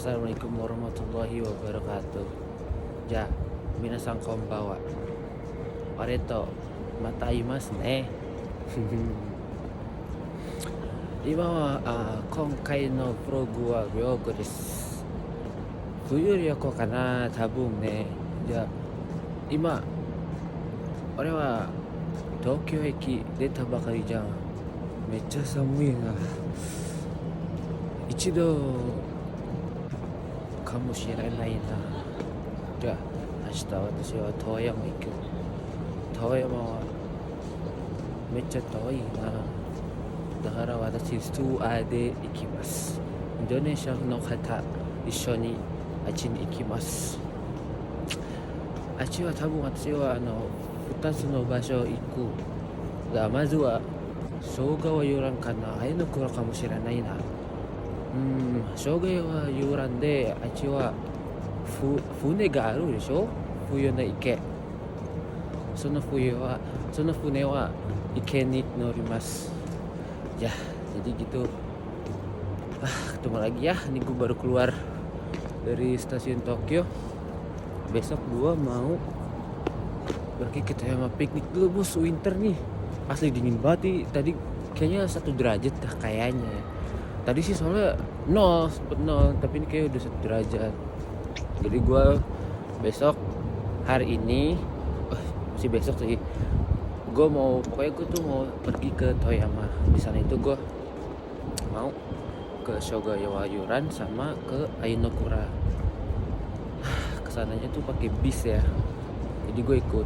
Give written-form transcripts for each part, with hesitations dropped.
Assalamualaikum warahmatullahi wabarakatuh. Ja, minasan konbanwa. Wareto, mata imasu ne. 今回のブログは涼子です。冬旅行かな、多分ね。じゃあ、今、俺は東京駅出たばかりじゃん。めっちゃ寒いな。一度かもしれないな。じゃあ、明日私は遠山行く。遠山はめっちゃ遠いな。だから私ツアーで行きます。インドネシアの方一緒にあっちに行きます。あっちは多分私は2つの場所行く。まずは庄川遊覧かな、あいの倉かもしれないな。庄川遊覧であっちは船があるでしょ、冬の池。その船は池に乗ります。Ya, jadi gitu. Ketemu lagi ya. Ini gue baru keluar dari stasiun Tokyo. Besok gue mau pergi ke Toyama piknik dulu bos, winter nih. Asli dingin banget nih. Tadi kayaknya 1 derajat dah kayaknya ya. Tadi sih soalnya 0, tapi ini kayak udah 1 derajat. Jadi gue besok hari ini masih besok sih, gue mau pergi ke Toyama. Di sana itu gue mau ke Shogawa Yuran sama ke Ainokura. Kesananya tuh pakai bis ya. Jadi gue ikut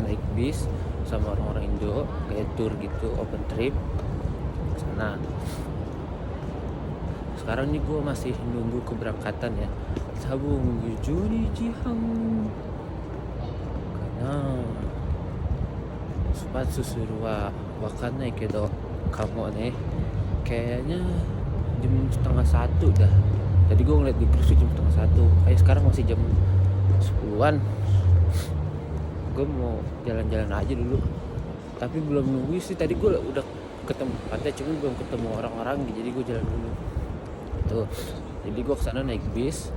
naik bis sama orang-orang Indo, kayak tour gitu, open trip ke sana. Sekarang nih gue masih nunggu keberangkatan ya. Sabung Juni Jihang karena susuru wa wakanai kedo kamu nih kayaknya jam 12:30 dah. Tadi gue ngeliat di kursi jam 12:30, kayak sekarang masih jam 10-an. Gue mau jalan-jalan aja dulu, tapi belum nunggu sih. Tadi gue udah ketemu pantai, cuma belum ketemu orang-orang, jadi gue jalan dulu tuh. Jadi gue kesana naik bis,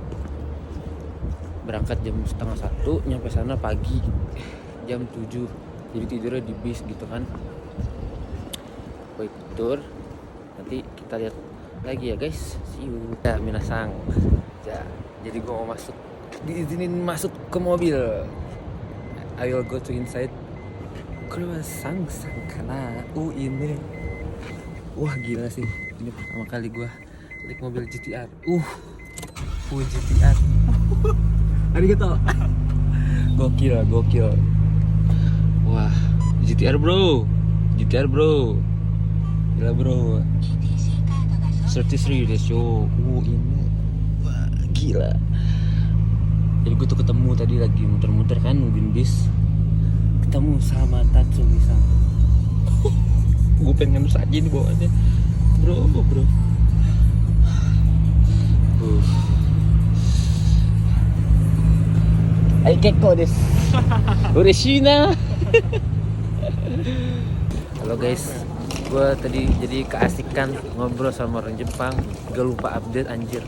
berangkat jam 12:30, nyampe sana pagi jam 7. Jadi tidurnya di bis gitu kan. Gue ikut tour. Nanti kita lihat lagi ya guys. See you. Ya minasang. Ya, jadi gue mau masuk, diizinin masuk ke mobil. I will go to inside. Keluar sang kana. Ini. Wah gila sih. Ini pertama kali gue naik mobil GTR. Full GTR. Arigato. Gokil. Wah, GTR bro. Gila bro. 33 desyo. Ini. Wah, gila. Jadi gue tuh ketemu tadi lagi muter-muter kan nungguin bis. Ketemu sama Tatsumi-san. Gue pengen ngelus aja nih bawaannya. Bro. Ai kekko desu. Ureshii na. Halo guys, gue tadi jadi keasikan ngobrol sama orang Jepang, gak lupa update anjir.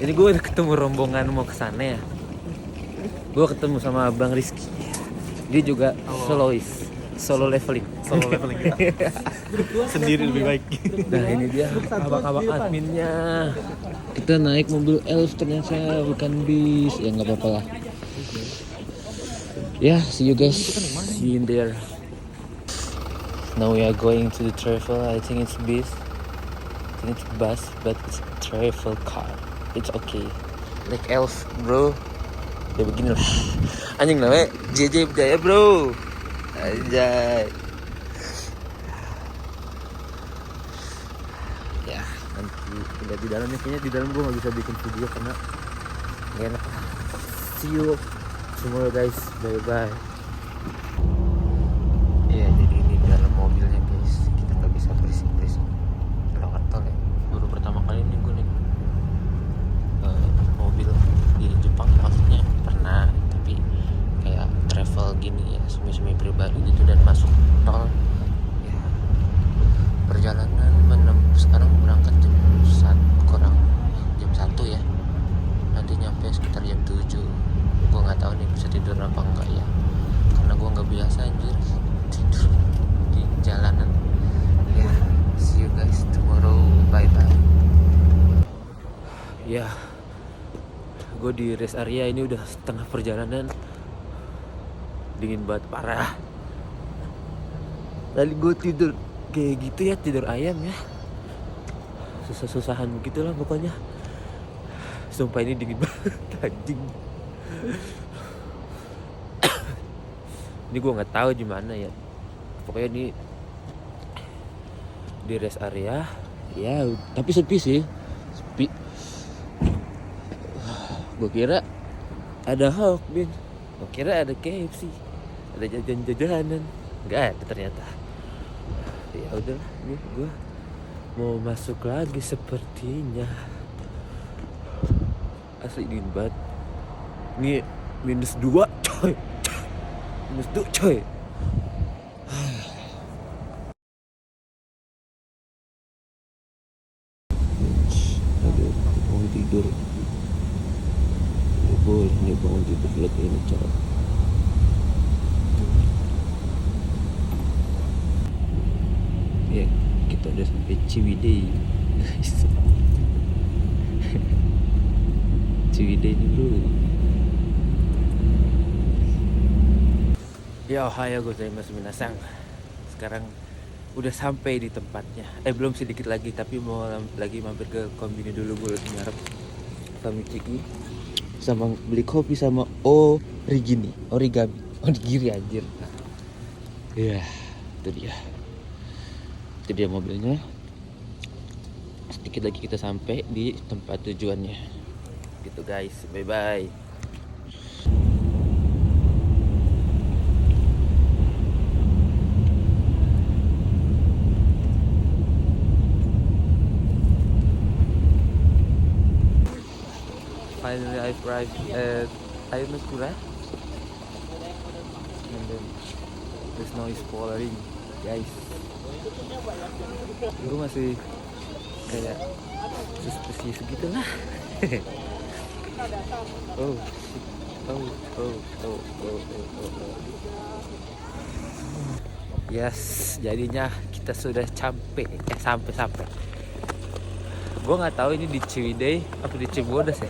Ini gue udah ketemu rombongan mau kesana ya. Gue ketemu sama Bang Rizky, dia juga solo leveling. Sendiri lebih baik. Nah ini dia abang-abang adminnya. Kita naik mobil Elf ternyata bukan bis, ya nggak apa-apa lah. Yeah, see you guys. See you in there. Now we are going to the travel. I think it's bus. I think it's bus, but it's travel car. It's okay. Like Elf, bro. Ya begini lah. Anjing namanya JJ Budaya, bro. Anjay. Ya, nanti udah di dalamnya, kayaknya di dalam gue nggak bisa bikin video karena nggak enak. See you semua guys, bye. Ya jadi ini dalam mobilnya guys, kita nggak bisa berisik lewat tol ya. Baru pertama kali ini gue naik mobil di Jepang, maksudnya pernah tapi kayak travel gini ya, semi pribadi gitu dan masuk tol ya. Perjalanan sekarang berangkat jam 1 ya. Ya, gue di rest area ini udah setengah perjalanan. Dingin banget parah. Tadi gue tidur kayak gitu ya, tidur ayam ya. Susah-susahan begitulah pokoknya. Sumpah ini dingin banget anjing. Ini gue nggak tahu gimana ya. Pokoknya ini di rest area ya, tapi sepi sih. Sepi. Gue kira ada Hawk Bin. Gue kira ada KFC. Ada jajan-jajanan. Nggak ada ternyata. Ya udah, nih gue mau masuk lagi sepertinya. Asli dingin banget. Ini -2 coy. -2 coy. Aduh, mau tidur. Boleh nih bangun tidur lihat ini coy. Ya, kita udah sampai Ciwidey. Ciwidey nih bro. Ya, ohayou gozaimasu minasang. Sekarang udah sampai di tempatnya. Belum, sedikit lagi, tapi mau lagi mampir ke kombini dulu. Gue lagi ngarep Famiciki sama beli kopi sama origami anjir. Ya, itu dia mobilnya. Sedikit lagi kita sampai di tempat tujuannya gitu guys. Bye bye. Finally I arrived at Ayunokura, and then the snow is falling, guys. Gue masih kayak suspicious gitu lah. Oh shit. Oh. Yes, jadinya kita sudah sampai. Gue nggak tahu ini di Ciwidey apa di Cibodas ya.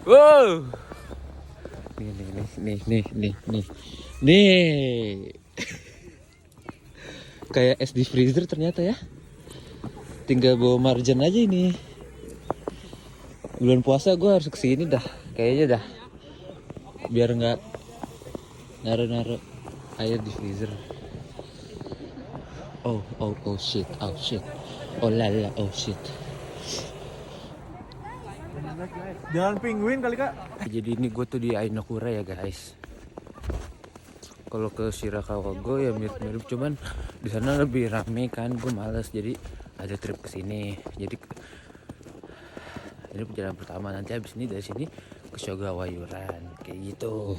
Wow. Nih. Kayak es di freezer ternyata ya. Tinggal bawa marjan aja ini. Bulan puasa gue harus kesini dah. Kayaknya dah. Biar nggak naruh air di freezer. Oh shit. Oh lala, oh shit. Jalan Penguin kali kak. Jadi ini gue tuh di Ayunokura ya guys. Kalau ke Shirakawa gue ya mirip-mirip, cuman di sana lebih rame kan. Gue males, jadi ada trip ke sini. Jadi ini perjalanan pertama. Nanti habis ini dari sini ke Shogawayuran kayak gitu.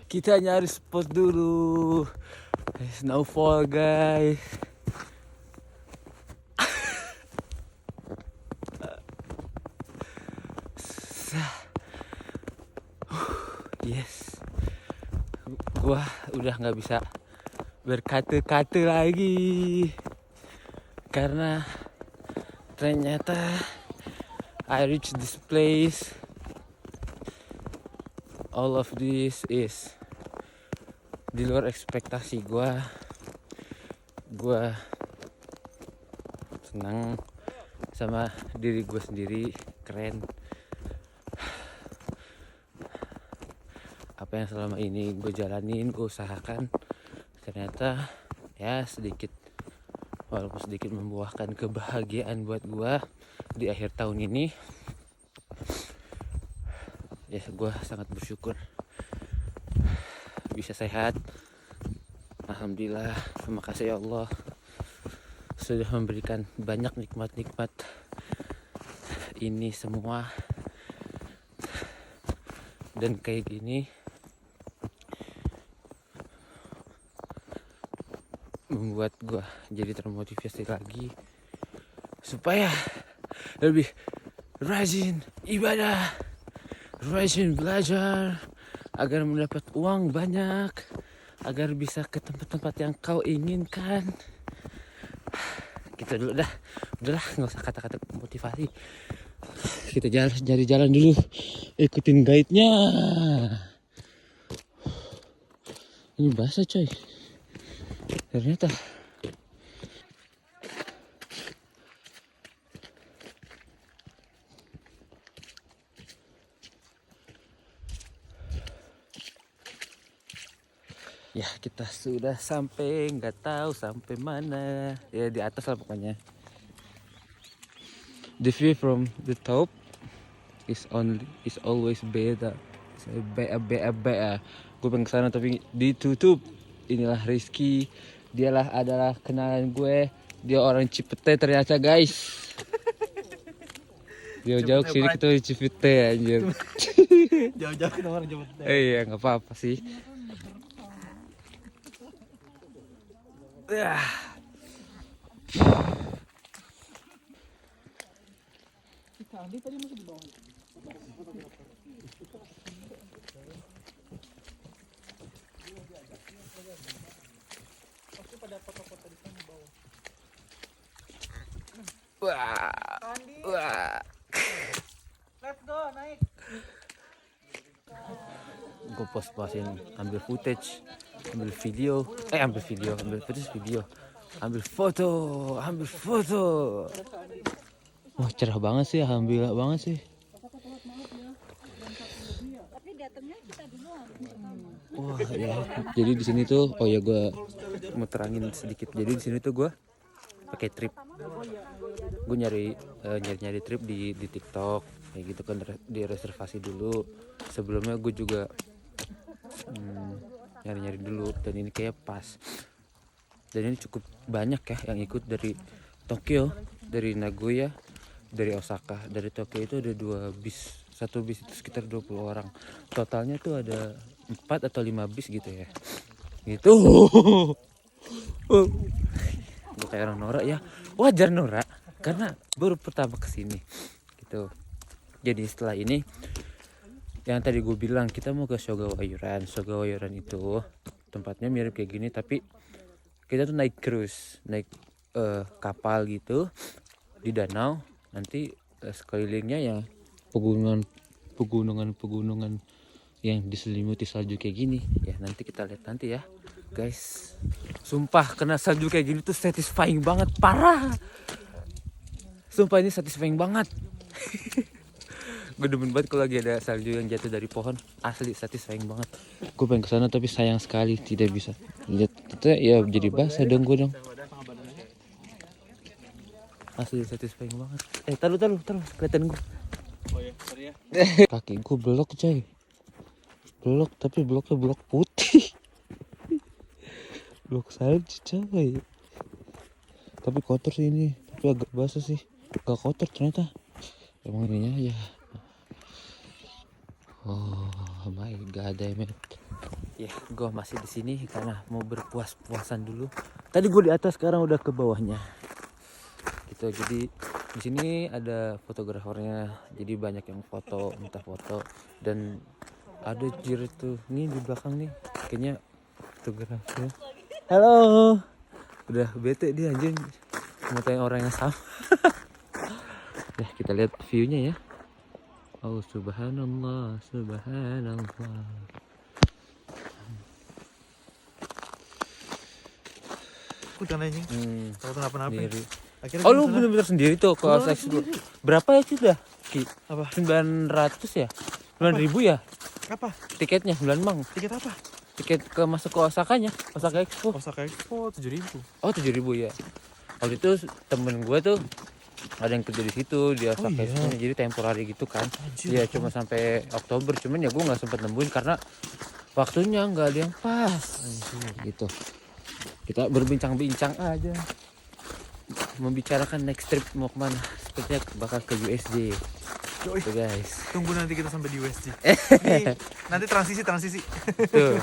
Kita nyari spot dulu. Snowfall guys. Yes. Gua udah nggak bisa berkata-kata lagi karena ternyata I reach this place. All of this is di luar ekspektasi gue senang sama diri gue sendiri, keren. Apa yang selama ini gue jalanin, gue usahakan, ternyata ya sedikit, walaupun sedikit membuahkan kebahagiaan buat gue di akhir tahun ini. Ya gue sangat bersyukur bisa sehat. Alhamdulillah, terima kasih ya Allah sudah memberikan banyak nikmat-nikmat ini semua. Dan kayak gini membuat gue jadi termotivasi lagi supaya lebih rajin ibadah, rajin belajar agar mendapat uang banyak, agar bisa ke tempat-tempat yang kau inginkan. Gitu dulu dah, udahlah nggak usah kata-kata motivasi. Kita cari jalan dulu, ikutin guide-nya. Ini basah coy, ternyata. Ya kita sudah sampai, nggak tahu sampai mana. Ya di atas lah pokoknya. The view from the top is always better. Bea. Gue pengen kesana tapi ditutup. Inilah Rizky. Dialah adalah kenalan gue. Dia orang Cipete ternyata guys. Jauh-jauh sini kita di Cipete anjir. Jauh-jauh ke orang Cipete. Iya nggak apa-apa sih. Wah. Let's go, naik. Gue pos-posin ambil footage, ambil foto. Wah cerah banget sih, alhamdulillah banget sih. Wah ya, jadi di sini tuh, oh ya gue mau terangin sedikit. Jadi di sini tuh gue pakai trip. Gue nyari trip di TikTok kayak gitu kan, di reservasi dulu. Sebelumnya gue juga nyari dulu, dan ini kayak pas. Dan ini cukup banyak ya yang ikut dari Tokyo, dari Nagoya, dari Osaka. Dari Tokyo itu ada 2 bis, 1 bis itu sekitar 20 orang. Totalnya tuh ada 4 atau 5 bis gitu ya. Gitu. Gue kayak orang norak ya. Wajar norak karena baru pertama kesini gitu. Jadi setelah ini, yang tadi gue bilang kita mau ke Sogawayuran. Sogawayuran itu tempatnya mirip kayak gini, tapi kita tuh naik cruise, naik kapal gitu di danau. Nanti sekelilingnya ya pegunungan yang diselimuti salju kayak gini. Ya nanti kita lihat nanti ya guys. Sumpah kena salju kayak gini tuh satisfying banget, parah. Sumpah ini satisfying banget. Gue demen banget kalau lagi ada salju yang jatuh dari pohon, asli satisfying banget. Gue pengen kesana tapi sayang sekali tidak bisa lihat. Kita ya jadi basah dong gue dong. Asli satisfying banget. Taruh kelihatan gue. Oh ya, sorry ya. Kaki gue blok coy. Blok, tapi bloknya blok putih. Blok salju coy. Tapi kotor sih ini, tapi agak basah sih. Gak kotor ternyata. Emang ininya aja. Oh my god, damn it. Ya, gue masih di sini karena mau berpuas-puasan dulu. Tadi gue di atas, sekarang udah ke bawahnya. Gitu. Jadi di sini ada fotografernya. Jadi banyak yang minta foto, dan ada jirit tuh. Nih di belakang nih, kayaknya fotografer. Halo. Udah bete dia anjing. Ngatain orang yang sama. Ya, kita lihat view-nya ya. Oh subhanallah. Aku jangan anjing. Kalau kenapa-napa. Akhirnya Oh lu bener-bener sendiri tuh kalau explore. Berapa ya sudah? Apa? 900 ya? 9.000 ya? Apa? Tiketnya 9 mang. Tiket apa? Tiket ke masuk ke Osakanya, Osaka Expo. Osaka Expo 7.000. Oh 7.000 ya. Waktu itu temen gue tuh ada yang kerja di situ, di Osaka Expo, jadi temporary gitu kan. Dia cuma sampai Oktober, cuman ya gue nggak sempat nembuin karena waktunya nggak ada yang pas. Gitu. Kita berbincang-bincang aja, membicarakan next trip mau kemana. Sepertinya bakal ke USD. Tuh guys. Tunggu nanti kita sampai di USD. Nanti transisi. Tuh.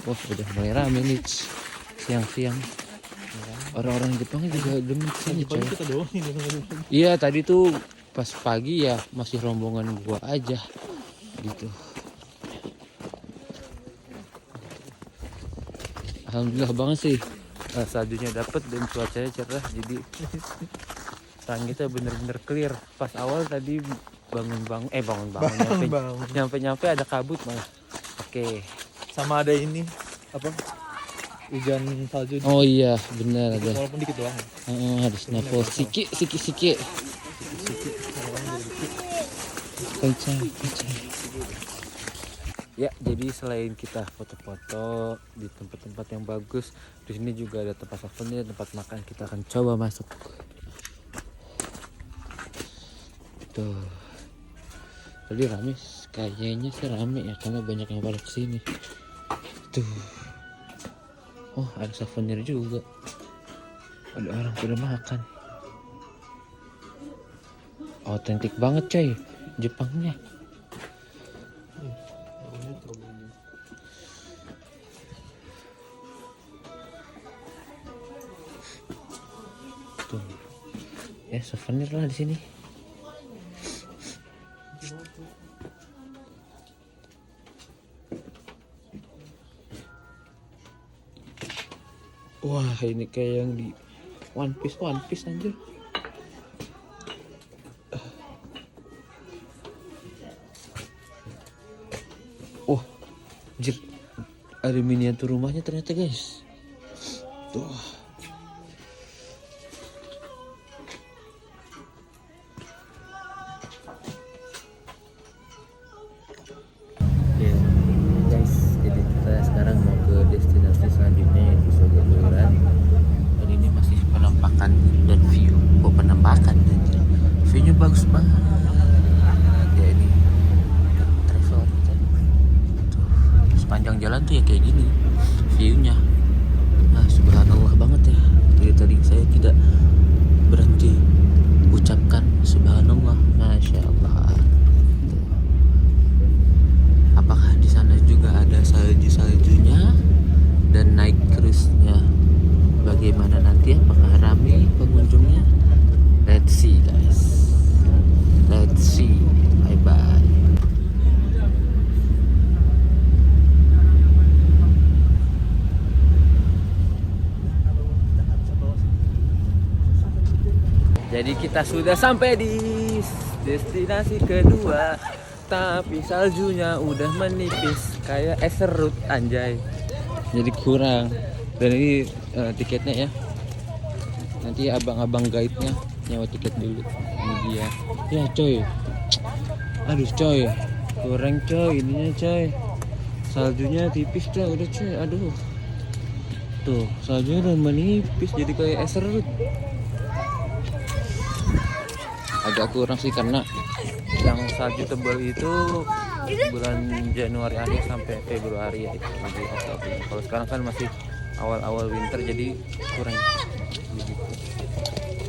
Wah udah mulai rame nih siang-siang. Orang-orang Jepang juga demen sini coy. Kita doang ini. Iya tadi tuh pas pagi ya masih rombongan gua aja gitu. Alhamdulillah banget sih saljunya dapet dan cuacanya cerah, jadi langitnya bener-bener clear. Pas awal tadi bangun nyampe ada kabut malah. Oke. Sama ada ini apa? Hujan salju. Oh iya benar ada. Walaupun dikit doang. Harus napo siki. Kencang. Ya, jadi selain kita foto-foto di tempat-tempat yang bagus, di sini juga ada tempat souvenir, tempat makan. Kita akan coba masuk. Tuh. Tadi rame, kayaknya sih rame ya karena banyak yang pada kesini. Tuh. Oh, ada souvenir juga. Ada orang pada makan. Otentik banget coy, Jepangnya. Tuh. Ya, souvenir lah di sini. Wah, ini kayak yang di One Piece anjir. Wah, anjir. Ada miniatur rumahnya ternyata, guys. Tuh. Oke, guys, jadi kita sekarang mau ke destinasi selanjutnya yaitu Sogokuran. Dan ini masih penampakan dan view. Penampakan anjir. View-nya bagus banget. Ya ini travel kita. Tuh, sepanjang jalan tuh ya kayak gini view-nya. Nah, subhanallah banget ya. Dari tadi saya tidak berhenti ucapkan subhanallah, masya Allah. Tuh. Apakah di sana juga ada saljunya dan naik cruise-nya? Bagaimana nanti? Apakah ramai pengunjungnya? Let's see, guys. Let's see. Bye bye. Jadi kita sudah sampai di destinasi kedua, tapi saljunya udah menipis kayak es serut anjay. Jadi kurang. Dan ini tiketnya ya. Nanti abang-abang guide-nya nyawa tiket dulu. Ini dia. Ya coy. Aduh coy. Kurang coy ininya coy. Saljunya tipis coy, udah coy. Aduh. Tuh, saljunya udah menipis jadi kayak es serut. Agak kurang sih karena yang salju tebal itu bulan Januari akhir sampai Februari ya, itu masih Oktober. Kalau sekarang kan masih awal-awal winter jadi kurang begitu.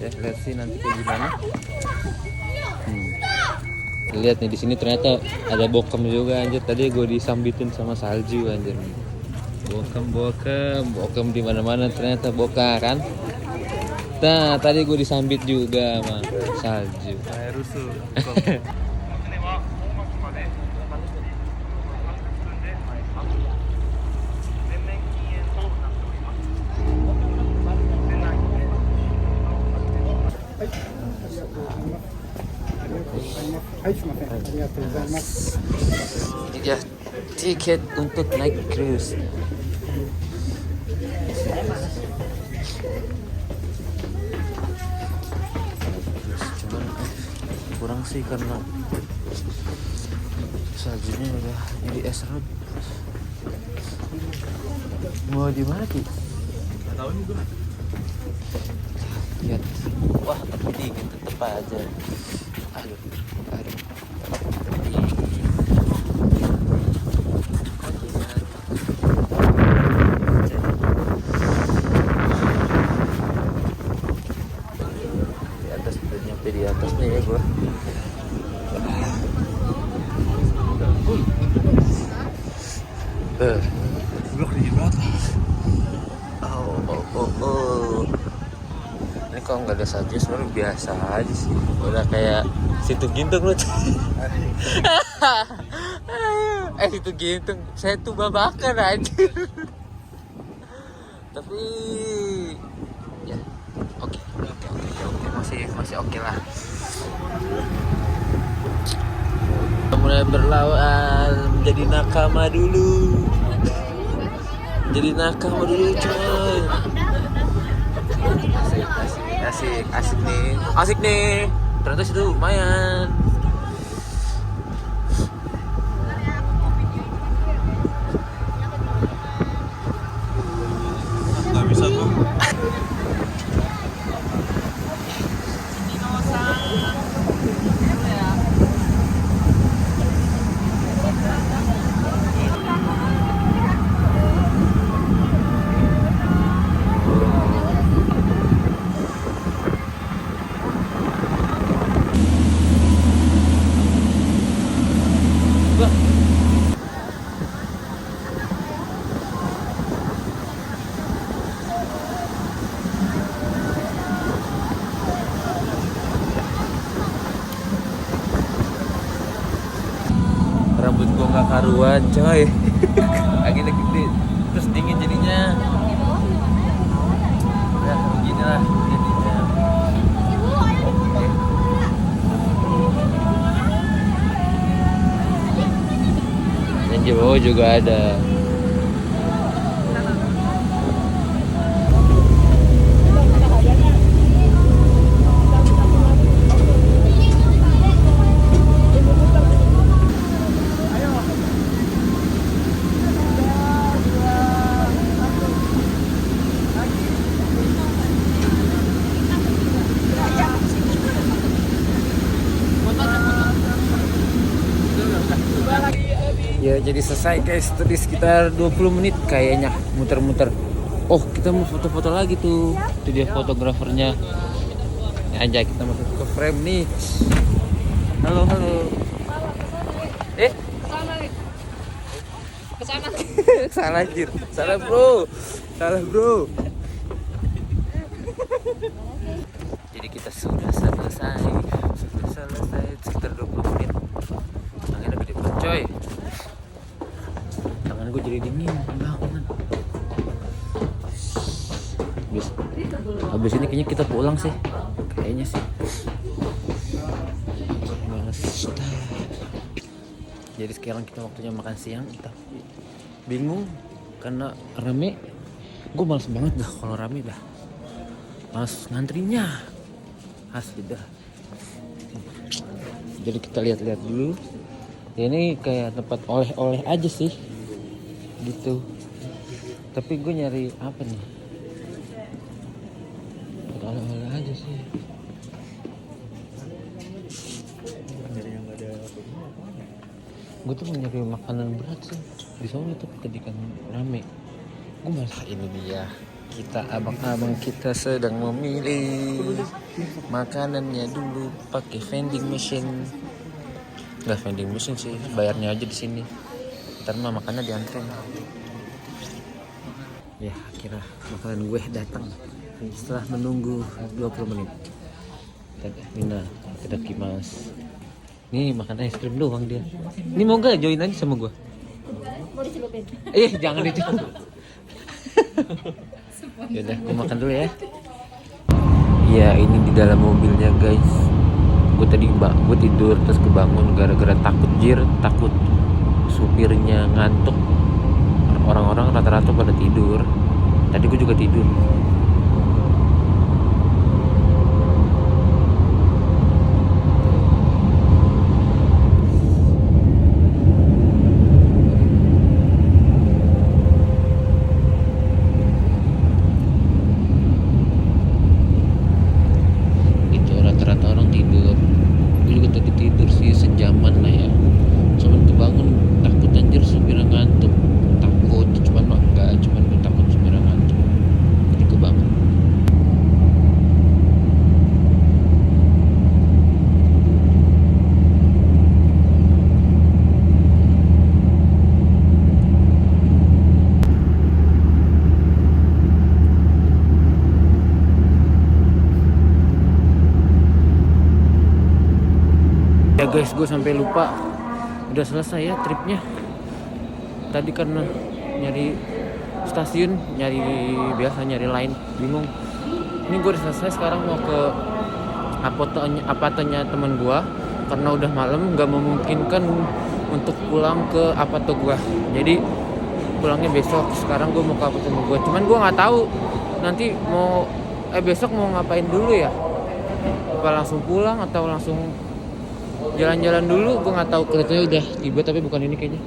Ya, lihat sih nanti kayak gimana. Lihat nih di sini ternyata ada bokem juga anjir. Tadi gue disambitin sama salju anjir. Bokem di mana-mana ternyata boka kan. Nah, tadi gue disambit juga sama salju. Kayak rusuh. Ya, tiket untuk naik cruise. Cuman kurang sih karena saljunya udah jadi es serut. Mau di mana Ki? Nggak tahu nih gue. Lihat, wah tapi dingin tetep aja. Aduh. Di atas udah nyampe di atas nih ya gua. Blok dingin banget. Oh. Ini kok nggak ada salju sebenarnya biasa aja sih. Udah kayak situ gintung lu. Situ gintung. Saya tuh babakan aja. Tapi ya oke. Masih oke lah. Mulai berlawan menjadi nakama dulu. Coy. Asik nih. Ternyata situ lumayan. Nggak bisa tuh. Rambut gua nggak karuan coy. Anginnya gede terus dingin jadinya. Ya beginilah jadinya. Oke. Yang di bawah juga ada. Ya jadi selesai guys, tadi sekitar 20 menit kayaknya muter-muter. Oh kita mau foto-foto lagi tuh. Itu dia fotografernya. Aja kita masuk ke frame nih. Halo. Kesana. Salah anjir. Salah bro. Jadi kita sudah selesai sekitar 20 menit. Anginnya gede banget coy. Tangan gue jadi dingin banget. Habis ini kayaknya kita pulang sih. Kayaknya sih. Males. Jadi sekarang kita waktunya makan siang. Tapi bingung karena rame. Gue males banget dah kalau rame dah. Males ngantrinya. Asli dah. Jadi kita lihat-lihat dulu. Ya ini kayak tempat oleh-oleh aja sih gitu, tapi gue nyari apa nih, oleh-oleh aja sih. Nyari yang nggak ada. Gue tuh mau nyari makanan berat sih di sana tuh tadi kan rame. Gue malah ini dia, kita abang-abang kita sedang memilih makanannya dulu pakai vending machine. Nggak vending machine sih, bayarnya aja di sini. Ntar mah makannya diantri. Ya akhirnya makanan gue datang setelah menunggu 20 menit. Mina, itadakimasu. Nih makan es krim doang dia. Ini mau gak join aja sama gue? Mau dicelupin? Jangan dicelup. Yaudah, gue makan dulu ya. Ya ini di dalam mobilnya guys. Gue tadi gue tidur terus kebangun gara-gara takut supirnya ngantuk. Orang-orang rata-rata pada tidur. Tadi gue juga tidur. Cuman gue takut, cuman gue takut supirnya ngantuk. Jadi kebangun. guys, gue sampai lupa udah selesai ya tripnya. Tadi karena nyari stasiun, nyari line, bingung. Ini gue udah selesai, sekarang mau ke apatenya teman gue karena udah malam, nggak memungkinkan untuk pulang ke apato gue. Jadi pulangnya besok. Sekarang gue mau ke apato gue. Cuman gue nggak tahu nanti mau besok mau ngapain dulu ya. Apa langsung pulang atau langsung jalan-jalan dulu, gue nggak tahu. Kelihatannya udah tiba tapi bukan ini kayaknya.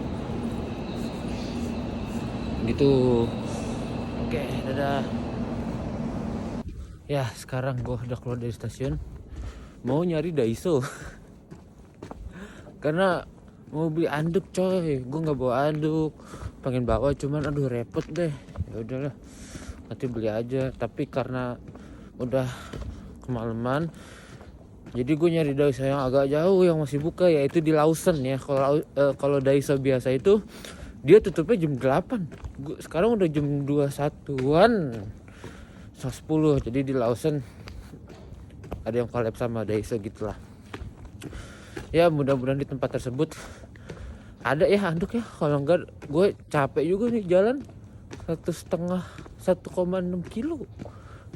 Gitu. Oke, dadah. Ya, sekarang gue udah keluar dari stasiun, mau nyari Daiso. Karena mau beli anduk coy, gue nggak bawa anduk, pengen bawa cuman aduh repot deh. Ya udahlah, nanti beli aja. Tapi karena udah kemalaman, jadi gue nyari Daiso yang agak jauh yang masih buka, yaitu di Lawson ya. Kalau Daiso biasa itu dia tutupnya jam 8. Sekarang udah jam 21-an, 10. Jadi di Lawson ada yang collab sama Daiso gitulah. Ya mudah-mudahan di tempat tersebut ada ya anduk ya. Kalau enggak gue capek juga nih jalan 1,6 kilo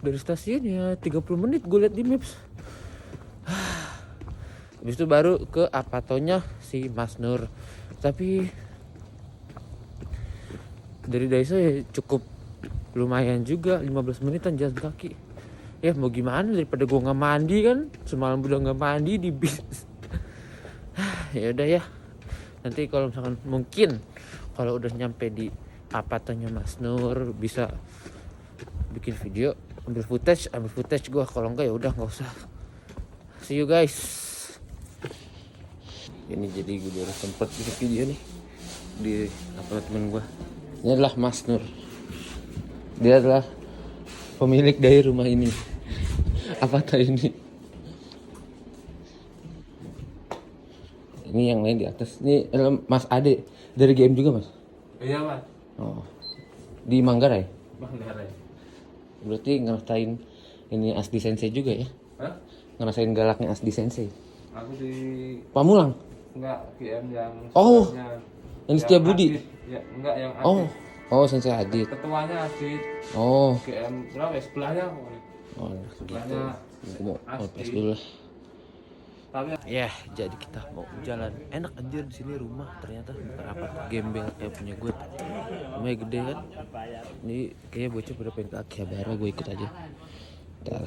dari stasiun ya, 30 menit gue lihat di maps. Habis itu baru ke apatonya si Mas Nur. Tapi dari Daiso ya cukup lumayan juga, 15 menitan jalan kaki. Ya mau gimana, daripada gue nggak mandi kan, semalam udah nggak mandi di bis. Ya udah ya, nanti kalau misalkan mungkin kalau udah nyampe di apatonya Mas Nur bisa bikin video, ambil footage gue. Kalau enggak ya udah nggak usah. See you guys. Ini jadi gue baru sempet bikin video nih di apartemen gue. Ini adalah Mas Nur. Dia adalah pemilik dari rumah ini. Apato ini. Ini yang lain di atas. Ini adalah Mas Ade dari GM juga, Mas? Iya, Mas. Oh. Di Manggarai? Manggarai. Berarti ngerasain ini Asdi Sensei juga ya? Hah? Ngerasain galaknya Asdi Sensei. Aku di Pamulang? enggak, GM yang Oh. Yang di yang Setiabudi? Adit. Ya, enggak yang Adit. Oh, Sensei Adit. Ketuanya Adit. Oh. GM berapa ya? Sebelahnya pokoknya. Oh, Sebelahnya aku mau Asdi. pas dulu lah. Tapi Ya, jadi kita mau jalan. Enak anjir di sini rumah. Ternyata bukan apa gembel kayak punya gue. Rumahnya gede kan. Ini kayaknya bocah pada pengen ke Akihabara, gue ikut aja. Bentar.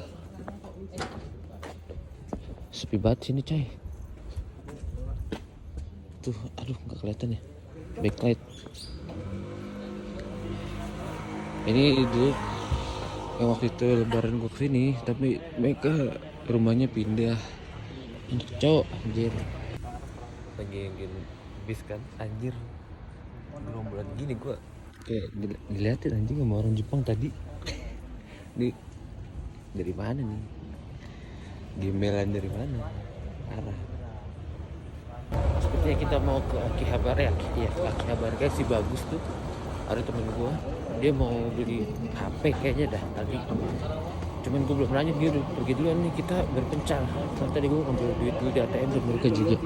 Sepi banget sini, coy. Tuh, aduh nggak kelihatan ya. Backlight. Ini dulu yang waktu itu lebaran gue kesini, tapi mereka rumahnya pindah. Untuk cowok anjir. Lagi bis kan anjir. Gerombolan gini gue kayak dilihatin anjing sama orang Jepang tadi. Dari mana nih? Gembelan dari mana? Arah. Sepertinya kita mau ke Akihabara ya. Iya, Akihabara guys, sih bagus tuh. Ada temen gue, dia mau beli HP kayaknya dah tadi. Cuman gue belum nanya, dia udah pergi duluan nih, kita berpencar. Karena tadi gue ambil duit dulu di ATM dan mereka juga.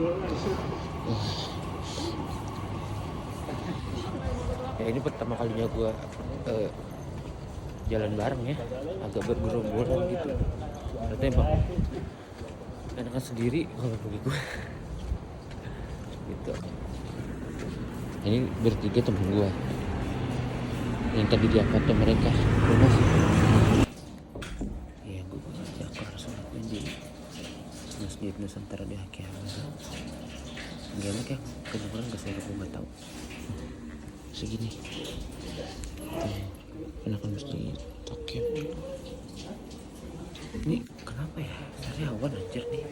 Ya ini pertama kalinya gue jalan bareng ya, agak bergerombolan gitu. Ternyata emang enakan sendiri kalau pergi gue. Gitu. Ini bertiga temen gue yang tadi di apartemen mereka rumah sih. Iya, gue aja aku harus ngelakuin di Masjid Nusantara di Akihabara. Gak enak ya, kedengeran gak saya gue gak tau. Segini enakan mesti tokem. Ini kenapa ya, sariawan anjir nih.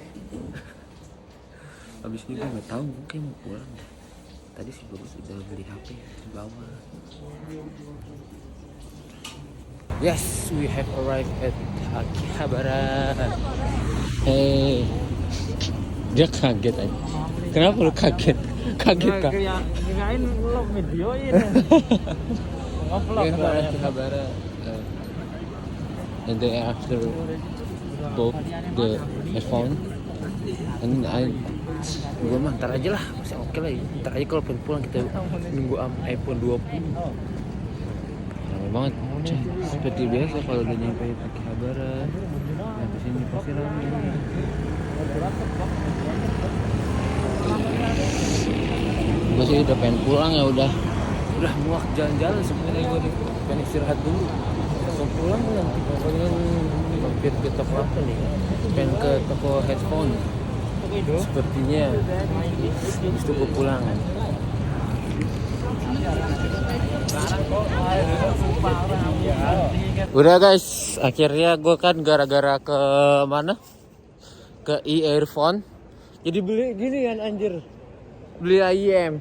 Abis ini gue gak tau, mungkin mau pulang dah. Tadi si Bagus udah beli HP di bawah. Yes, we have arrived at Akihabara. Hey, dia kaget aja. Kenapa lu kaget? Kaget kah? Kirain vlog videoin. Nge-vlog Akihabara. And then after both the phone, and I Gue mah ntar aja lah, masih oke lah. Ntar aja kalau pengen pulang kita nunggu iPhone 20. Ramai banget. Seperti biasa kalau udah nyampe pakai kabaran, sampai sini pasti ramai. Gue sih udah pengen pulang ya, udah muak jalan-jalan sebenarnya. Gue pengen istirahat dulu. Mau pulang nanti pokoknya mampir ke toko apa nih? Pengen ke toko headphone. Sepertinya habis itu gue pulang. Udah guys, akhirnya gue kan gara-gara ke mana? Ke earphone. Jadi beli gini kan anjir. Beli IM.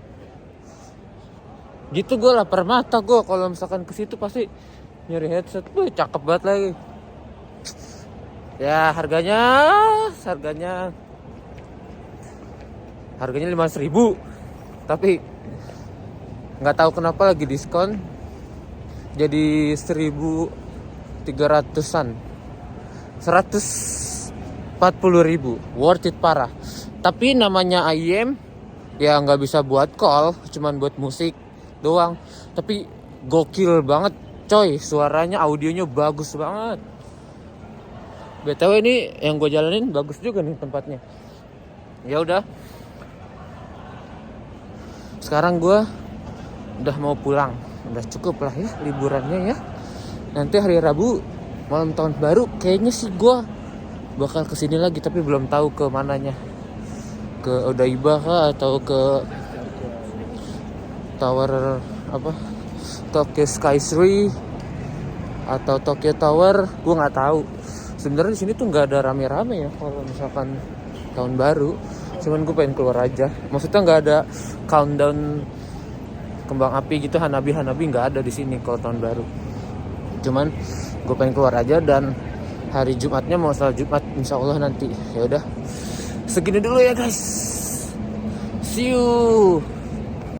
Gitu gue lapar mata gue kalau misalkan ke situ pasti nyari headset. Cakep banget lagi. Ya harganya 5.000. Tapi nggak tahu kenapa lagi diskon. Jadi 1.300-an. 140.000. Worth it parah. Tapi namanya IM ya nggak bisa buat call, cuman buat musik doang. Tapi gokil banget coy, suaranya, audionya bagus banget. BTW ini yang gue jalanin bagus juga nih tempatnya. Ya udah. Sekarang gue udah mau pulang. Udah cukup lah ya liburannya ya. Nanti hari Rabu malam tahun baru kayaknya sih gue bakal kesini lagi, tapi belum tahu ke mananya. Ke Odaiba kah atau ke Tower apa? Tokyo Sky Tree atau Tokyo Tower, gue nggak tahu. Sebenarnya di sini tuh nggak ada rame-rame ya kalau misalkan tahun baru. Cuman gue pengen keluar aja. Maksudnya nggak ada countdown kembang api gitu, hanabi nggak ada di sini kalau tahun baru. Cuman gue pengen keluar aja, dan hari Jumatnya mau salat Jumat insya Allah nanti. Ya udah, segini dulu ya guys. See you.